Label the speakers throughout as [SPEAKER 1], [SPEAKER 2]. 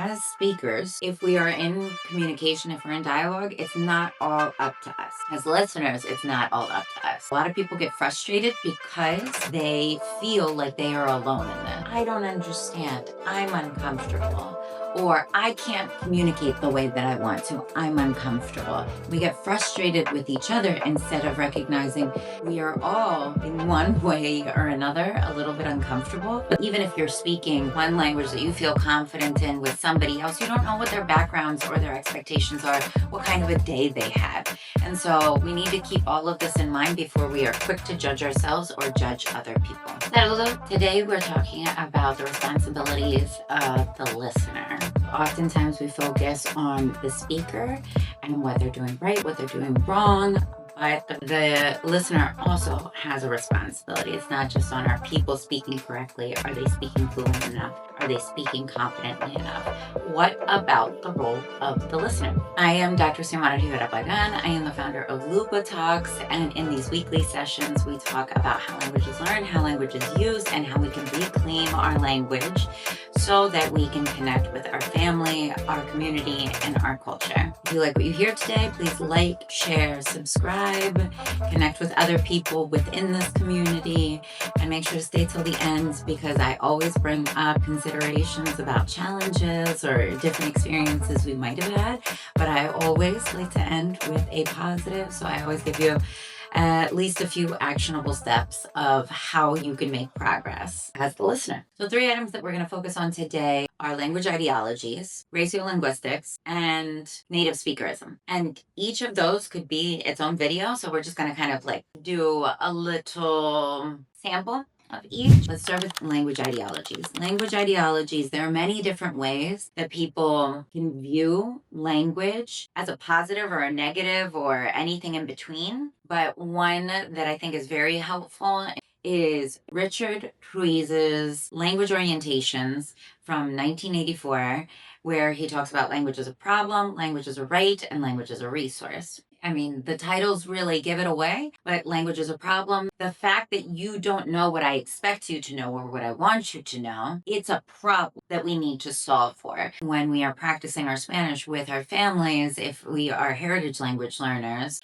[SPEAKER 1] as speakers, if we are in communication, if we're in dialogue, it's not all up to us. As listeners, it's not all up to us. A lot of people get frustrated because they feel like they are alone in this. I don't understand. I'm uncomfortable. Or I can't communicate the way that I want to. I'm uncomfortable. We get frustrated with each other instead of recognizing we are all, in one way or another, a little bit uncomfortable. But even if you're speaking one language that you feel confident in with somebody else, you don't know what their backgrounds or their expectations are, what kind of a day they had. And so we need to keep all of this in mind before we are quick to judge ourselves or judge other people. So today we're talking about the responsibilities of the listener. Oftentimes we focus on the speaker and what they're doing right, what they're doing wrong, but the listener also has a responsibility. It's not just on our people speaking correctly. Are they speaking fluent enough? Are they speaking confidently enough? What about the role of the listener? I am Dr. Simona Rivera-Pagan. I am the founder of LUPA Talks, and in these weekly sessions, we talk about how language is learned, how language is used, and how we can reclaim our language so that we can connect with our family, our community, and our culture. If you like what you hear today, please like, share, subscribe, connect with other people within this community, and make sure to stay till the end because I always bring up considerations about challenges or different experiences we might have had, but I always like to end with a positive, so I always give you at least a few actionable steps of how you can make progress as the listener. So 3 items that we're going to focus on today are language ideologies, raciolinguistics, and native speakerism. And each of those could be its own video. So we're just going to kind of like do a little sample of each. Let's start with language ideologies. Language ideologies, there are many different ways that people can view language as a positive or a negative or anything in between. But one that I think is very helpful is Richard Ruiz's Language Orientations from 1984, where he talks about language as a problem, language as a right, and language as a resource. I mean, the titles really give it away, but language is a problem. The fact that you don't know what I expect you to know or what I want you to know, it's a problem that we need to solve for. When we are practicing our Spanish with our families, if we are heritage language learners,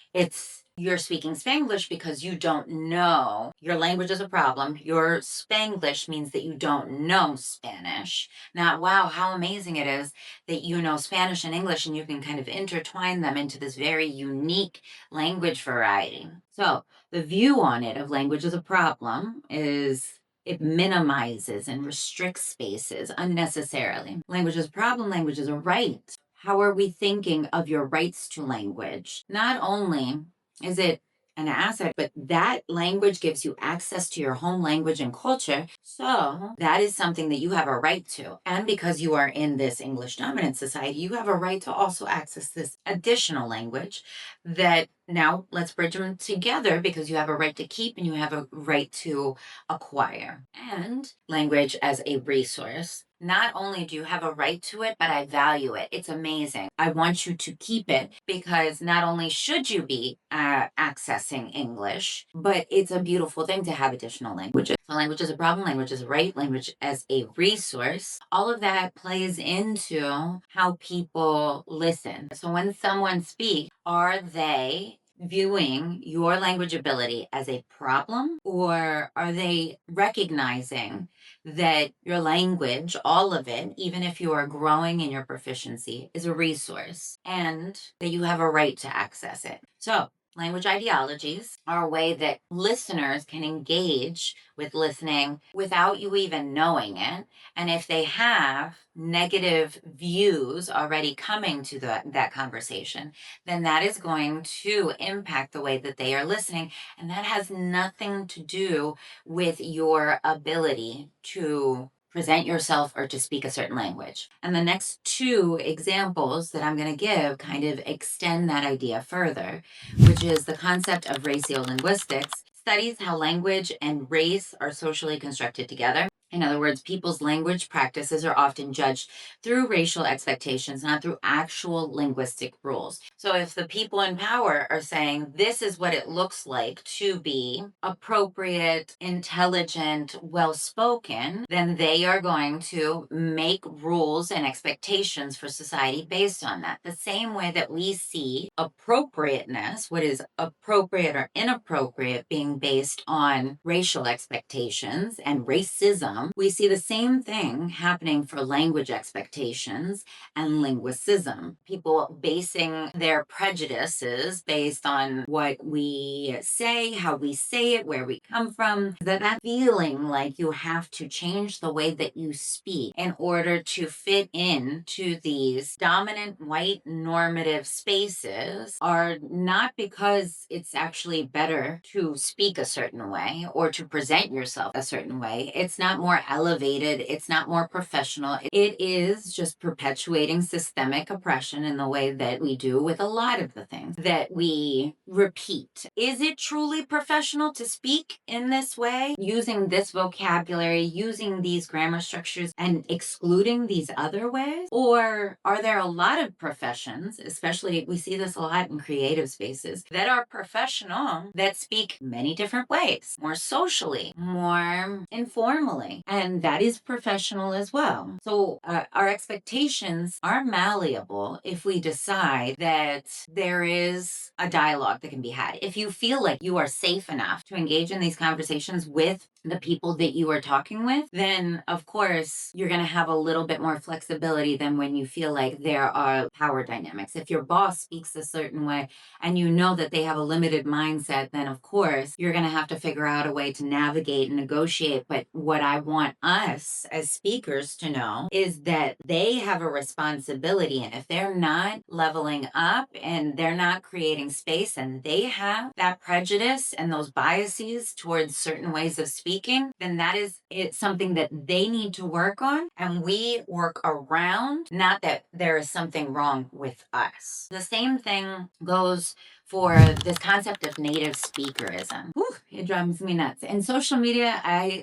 [SPEAKER 1] you're speaking Spanglish because you don't know. Your language is a problem. Your Spanglish means that you don't know Spanish. Not, wow, how amazing it is that you know Spanish and English and you can kind of intertwine them into this very unique language variety. So the view on it of language as a problem is it minimizes and restricts spaces unnecessarily. Language is a problem, language is a right. How are we thinking of your rights to language? Not only is it an asset, but that language gives you access to your home language and culture. So that is something that you have a right to. And because you are in this English dominant society, you have a right to also access this additional language that now let's bridge them together because you have a right to keep and you have a right to acquire. And language as a resource. Not only do you have a right to it, but I value it. It's amazing. I want you to keep it because not only should you be accessing English, but it's a beautiful thing to have additional languages. So language is a problem, language is a right, language as a resource. All of that plays into how people listen. So when someone speaks, are they viewing your language ability as a problem, or are they recognizing that your language, all of it, even if you are growing in your proficiency, is a resource and that you have a right to access it? So language ideologies are a way that listeners can engage with listening without you even knowing it. And if they have negative views already coming to that conversation, then that is going to impact the way that they are listening. And that has nothing to do with your ability to present yourself or to speak a certain language. And the next 2 examples that I'm going to give kind of extend that idea further, which is the concept of raciolinguistics, studies how language and race are socially constructed together. In other words, people's language practices are often judged through racial expectations, not through actual linguistic rules. So if the people in power are saying this is what it looks like to be appropriate, intelligent, well spoken, then they are going to make rules and expectations for society based on that. The same way that we see appropriateness, what is appropriate or inappropriate, being based on racial expectations and racism, we see the same thing happening for language expectations and linguicism. People basing their prejudices based on what we say, how we say it, where we come from, that feeling like you have to change the way that you speak in order to fit in to these dominant white normative spaces are not because it's actually better to speak a certain way or to present yourself a certain way. It's not more elevated. It's not more professional. It is just perpetuating systemic oppression in the way that we do with a lot of the things that we repeat. Is it truly professional to speak in this way, using this vocabulary, using these grammar structures, and excluding these other ways? Or are there a lot of professions, especially we see this a lot in creative spaces, that are professional that speak many different ways, more socially, more informally, and that is professional as well. So our expectations are malleable if we decide that there is a dialogue that can be had. If you feel like you are safe enough to engage in these conversations with the people that you are talking with, then of course you're going to have a little bit more flexibility than when you feel like there are power dynamics. If your boss speaks a certain way and you know that they have a limited mindset, then of course you're going to have to figure out a way to navigate and negotiate. But what I want us as speakers to know is that they have a responsibility. And if they're not leveling up and they're not creating space and they have that prejudice and those biases towards certain ways of speaking, then that is something that they need to work on. And we work around, not that there is something wrong with us. The same thing goes for this concept of native speakerism. Whew, it drives me nuts. In social media,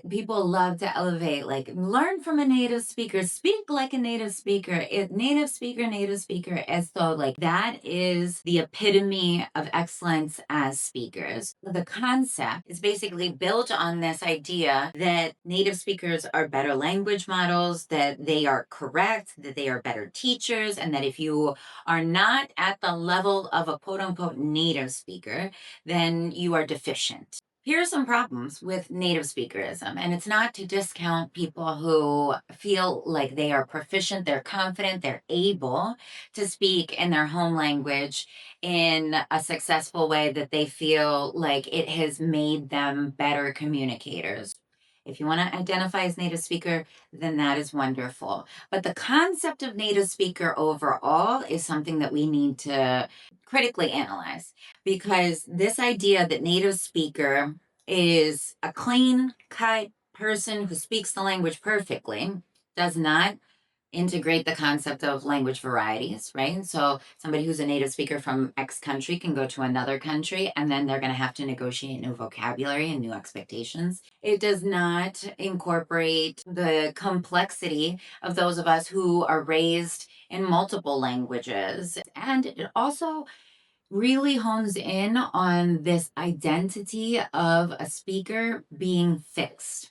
[SPEAKER 1] people love to elevate, like, learn from a native speaker, speak like a native speaker, native speaker, as though like that is the epitome of excellence as speakers. The concept is basically built on this idea that native speakers are better language models, that they are correct, that they are better teachers, and that if you are not at the level of a quote unquote native speaker, then you are deficient. Here are some problems with native speakerism, and it's not to discount people who feel like they are proficient, they're confident, they're able to speak in their home language in a successful way that they feel like it has made them better communicators. If you want to identify as native speaker, then that is wonderful. But the concept of native speaker overall is something that we need to critically analyze, because this idea that native speaker is a clean cut person who speaks the language perfectly does not integrate the concept of language varieties, right? So somebody who's a native speaker from X country can go to another country and then they're going to have to negotiate new vocabulary and new expectations. It does not incorporate the complexity of those of us who are raised in multiple languages. And it also really hones in on this identity of a speaker being fixed.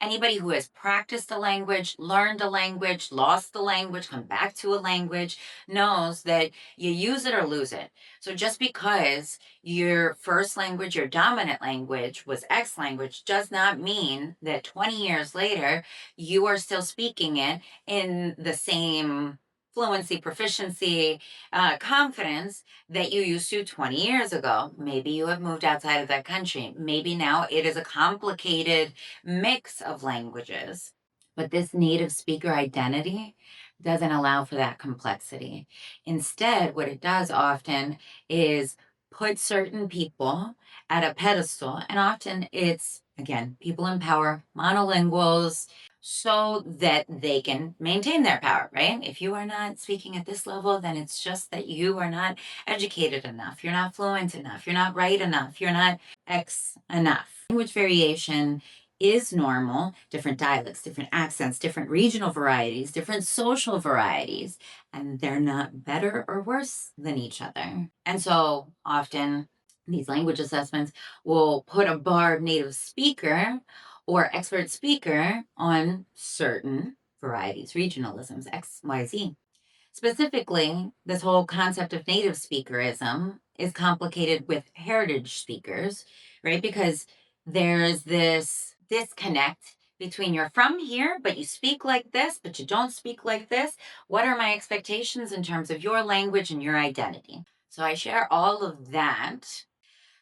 [SPEAKER 1] Anybody who has practiced a language, learned a language, lost the language, come back to a language, knows that you use it or lose it. So just because your first language, your dominant language was X language, does not mean that 20 years later, you are still speaking it in the same fluency, proficiency, confidence that you used to 20 years ago. Maybe you have moved outside of that country. Maybe now it is a complicated mix of languages. But this native speaker identity doesn't allow for that complexity. Instead, what it does often is put certain people at a pedestal, and often it's, again, people in power, monolinguals, so that they can maintain their power, right? If you are not speaking at this level, then it's just that you are not educated enough, you're not fluent enough, you're not right enough, you're not X enough. Language variation is normal, different dialects, different accents, different regional varieties, different social varieties, and they're not better or worse than each other. And so often these language assessments will put a bar of native speaker or expert speaker on certain varieties, regionalisms, X, Y, Z. Specifically, this whole concept of native speakerism is complicated with heritage speakers, right? Because there's this disconnect between you're from here, but you speak like this, but you don't speak like this. What are my expectations in terms of your language and your identity? So I share all of that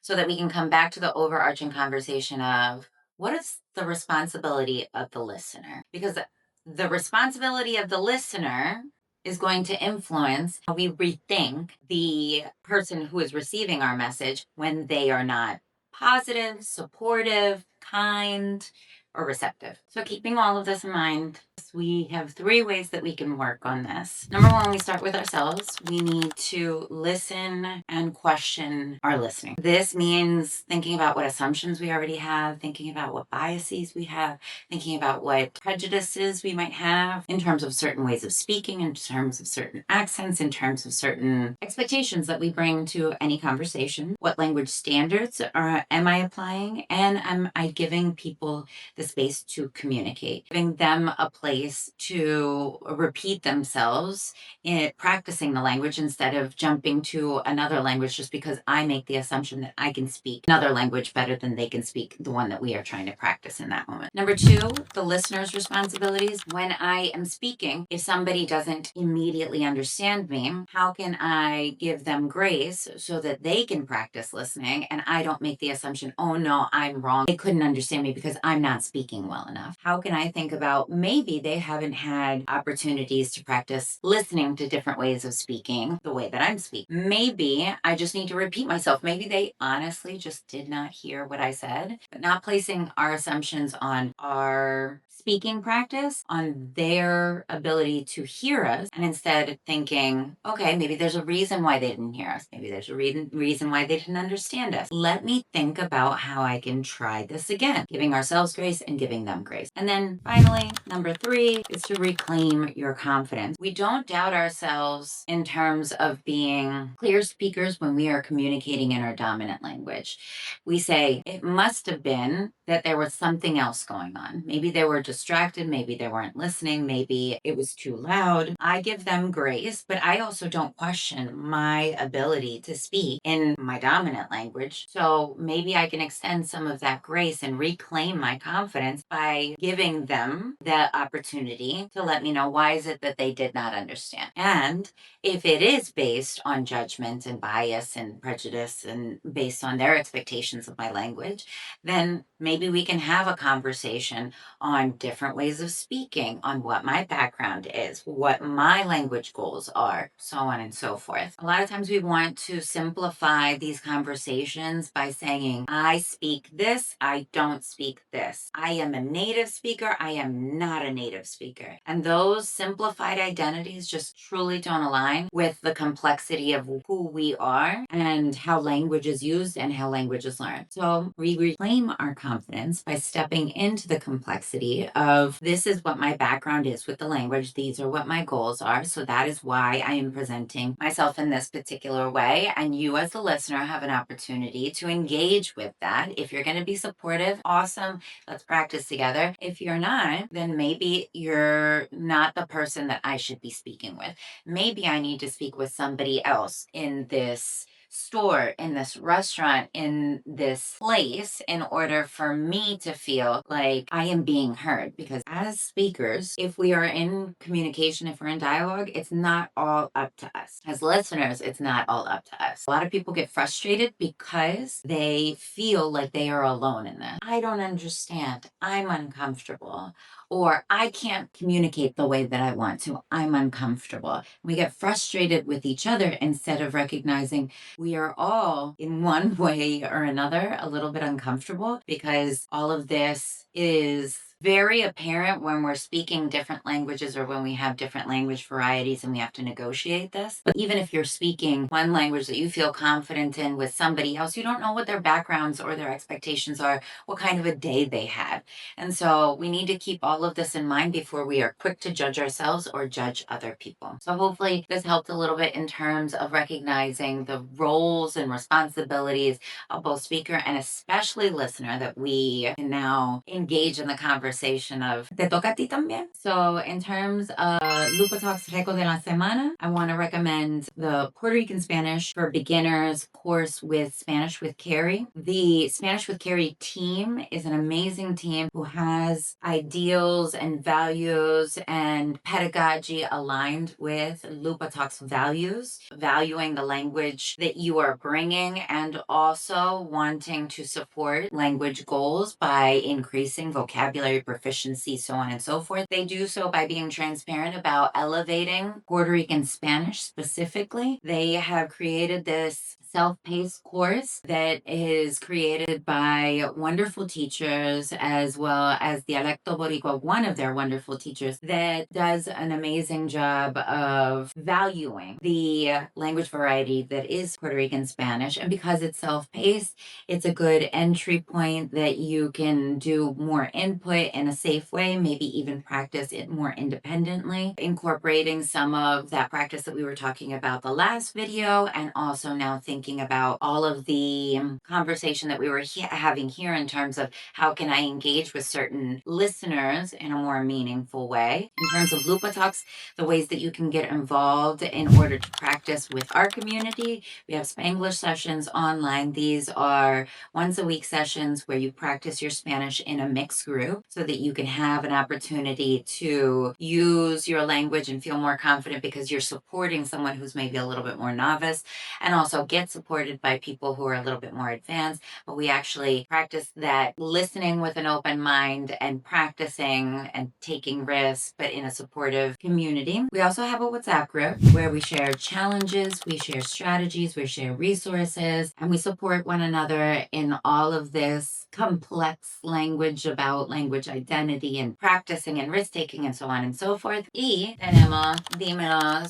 [SPEAKER 1] so that we can come back to the overarching conversation of what is the responsibility of the listener? Because the responsibility of the listener is going to influence how we rethink the person who is receiving our message when they are not positive, supportive, kind, or receptive. So, keeping all of this in mind, we have three ways that we can work on this. Number one, we start with ourselves. We need to listen and question our listening. This means thinking about what assumptions we already have, thinking about what biases we have, thinking about what prejudices we might have in terms of certain ways of speaking, in terms of certain accents, in terms of certain expectations that we bring to any conversation. What language standards am I applying? And am I giving people the space to communicate, giving them a place to repeat themselves in practicing the language instead of jumping to another language just because I make the assumption that I can speak another language better than they can speak the one that we are trying to practice in that moment. Number two, the listener's responsibilities. When I am speaking, if somebody doesn't immediately understand me, how can I give them grace so that they can practice listening and I don't make the assumption, oh no, I'm wrong. They couldn't understand me because I'm not speaking well enough. How can I think about maybe they haven't had opportunities to practice listening to different ways of speaking the way that I'm speaking? Maybe I just need to repeat myself. Maybe they honestly just did not hear what I said, but not placing our assumptions on our speaking practice, on their ability to hear us, and instead thinking, okay, maybe there's a reason why they didn't hear us. Maybe there's a reason why they didn't understand us. Let me think about how I can try this again, giving ourselves grace and giving them grace. And then finally, number three is to reclaim your confidence. We don't doubt ourselves in terms of being clear speakers when we are communicating in our dominant language. We say, it must have been that there was something else going on. Maybe they were distracted, maybe they weren't listening, maybe it was too loud. I give them grace, but I also don't question my ability to speak in my dominant language. So maybe I can extend some of that grace and reclaim my confidence by giving them the opportunity to let me know why is it that they did not understand. And if it is based on judgment and bias and prejudice and based on their expectations of my language, then maybe we can have a conversation on different ways of speaking, on what my background is, what my language goals are, so on and so forth. A lot of times we want to simplify these conversations by saying, I speak this, I don't speak this. I am a native speaker, I am not a native speaker. And those simplified identities just truly don't align with the complexity of who we are and how language is used and how language is learned. So we reclaim our confidence by stepping into the complexity of this is what my background is with the language. These are what my goals are. So that is why I am presenting myself in this particular way. And you as the listener have an opportunity to engage with that. If you're going to be supportive, awesome. Let's practice together. If you're not, then maybe you're not the person that I should be speaking with. Maybe I need to speak with somebody else in this store, in this restaurant, in this place in order for me to feel like I am being heard. Because as speakers, if we are in communication, if we're in dialogue, it's not all up to us. As listeners, it's not all up to us. A lot of people get frustrated because they feel like they are alone in this. I don't understand. I'm uncomfortable. Or I can't communicate the way that I want to. I'm uncomfortable. We get frustrated with each other instead of recognizing we are all in one way or another a little bit uncomfortable because all of this is very apparent when we're speaking different languages or when we have different language varieties and we have to negotiate this. But even if you're speaking one language that you feel confident in with somebody else, you don't know what their backgrounds or their expectations are, what kind of a day they had. And so we need to keep all of this in mind before we are quick to judge ourselves or judge other people. So hopefully this helped a little bit in terms of recognizing the roles and responsibilities of both speaker and especially listener, that we can now engage in the conversation of "Te toca a ti también?" So in terms of Lupa Talks Reco de la Semana, I want to recommend the Puerto Rican Spanish for Beginners course with Spanish with Kerry. The Spanish with Kerry team is an amazing team who has ideals and values and pedagogy aligned with Lupa Talks values, valuing the language that you are bringing and also wanting to support language goals by increasing vocabulary proficiency, so on and so forth. They do so by being transparent about elevating Puerto Rican Spanish specifically. They have created this self-paced course that is created by wonderful teachers, as well as Dialecto Boricua, one of their wonderful teachers, that does an amazing job of valuing the language variety that is Puerto Rican Spanish. And because it's self-paced, it's a good entry point that you can do more input in a safe way, maybe even practice it more independently, incorporating some of that practice that we were talking about the last video, and also now thinking about all of the conversation that we were having here in terms of how can I engage with certain listeners in a more meaningful way. In terms of Lupa Talks, the ways that you can get involved in order to practice with our community, we have Spanglish sessions online. These are once a week sessions where you practice your Spanish in a mixed group so that you can have an opportunity to use your language and feel more confident because you're supporting someone who's maybe a little bit more novice, and also get supported by people who are a little bit more advanced. But we actually practice that listening with an open mind and practicing and taking risks, but in a supportive community. We also have a WhatsApp group where we share challenges, we share strategies, we share resources, and we support one another in all of this complex language about language identity and practicing and risk taking and so on and so forth. Y tenemos Dímelo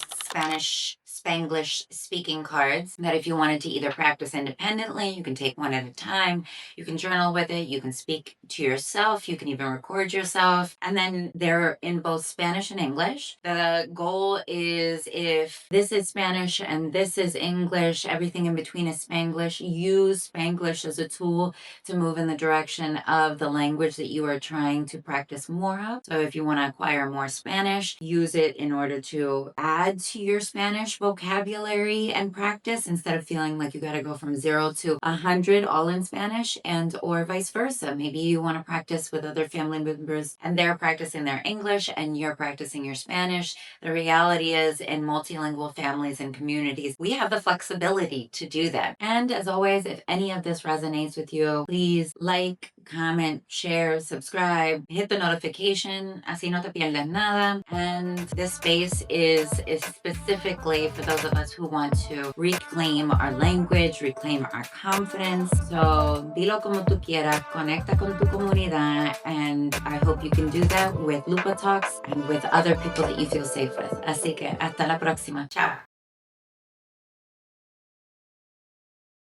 [SPEAKER 1] Spanglish speaking cards that if you wanted to either practice independently, you can take one at a time, you can journal with it, you can speak to yourself, you can even record yourself. And then they're in both Spanish and English. The goal is, if this is Spanish and this is English, everything in between is Spanglish, use Spanglish as a tool to move in the direction of the language that you are trying to practice more of. So if you want to acquire more Spanish, use it in order to add to your Spanish vocabulary and practice, instead of feeling like you got to go from 0 to 100 all in Spanish, and or vice versa. Maybe you want to practice with other family members and they're practicing their English and you're practicing your Spanish. The reality is, in multilingual families and communities, we have the flexibility to do that. And as always, if any of this resonates with you, please like, comment, share, subscribe, hit the notification, así no te pierdes nada. And this space is specifically for those of us who want to reclaim our language, reclaim our confidence. So dilo como tú quieras, conecta con tu comunidad, and I hope you can do that with Lupa Talks and with other people that you feel safe with. Así que hasta la próxima. Ciao.